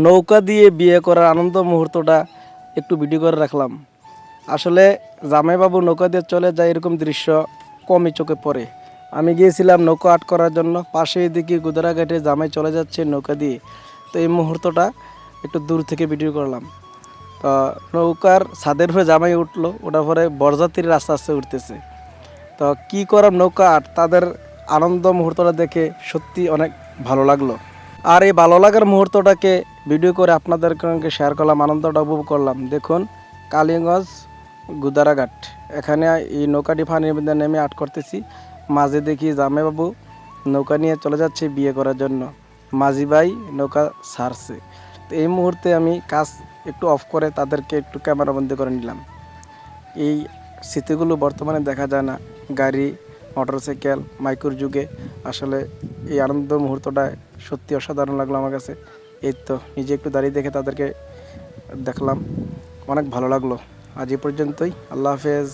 নৌকা দিয়ে বিয়ে করার আনন্দ মুহূর্তটা একটু ভিডিও করে রাখলাম। আসলে জামাইবাবু নৌকা দিয়ে চলে যায় এরকম দৃশ্য কমই চোখে পড়ে। আমি গিয়েছিলাম নৌকা আট করার জন্য, পাশেই দেখি গুদারাঘাটে জামাই চলে যাচ্ছে নৌকা দিয়ে। তো এই মুহূর্তটা একটু দূর থেকে ভিডিও করলাম। তো নৌকার ছাদের উপরে জামাই উঠলো, ওটার পরে বরযাত্রীর আস্তে আস্তে উঠতেছে। তো কী করার নৌকা আট, তাদের আনন্দ মুহূর্তটা দেখে সত্যি অনেক ভালো লাগলো। আর এই ভালো লাগার মুহূর্তটাকে ভিডিও করে আপনাদের সঙ্গে শেয়ার করলাম, আনন্দটা উপভোগ করলাম। দেখুন কালীগঞ্জ গুদারাঘাট, এখানে এই নৌকাটি পানির মধ্যে নেমে আট করতেছি। মাঝে দেখি জামাইবাবু নৌকা নিয়ে চলে যাচ্ছে বিয়ে করার জন্য, মাঝি ভাই নৌকা ছাড়ছে। তো এই মুহূর্তে আমি কাজ একটু অফ করে তাদেরকে একটু ক্যামেরাবন্দি করে নিলাম। এই স্মৃতিগুলো বর্তমানে দেখা যায় না, গাড়ি মোটরসাইকেল মাইক্রোর যুগে। আসলে এই আনন্দ মুহূর্তটা সত্যি অসাধারণ লাগলো আমার কাছে। এই তো নিজে একটু দাঁড়িয়ে দেখে তাদেরকে দেখলাম, অনেক ভালো লাগলো। আজ এই পর্যন্তই, আল্লাহ হাফেজ।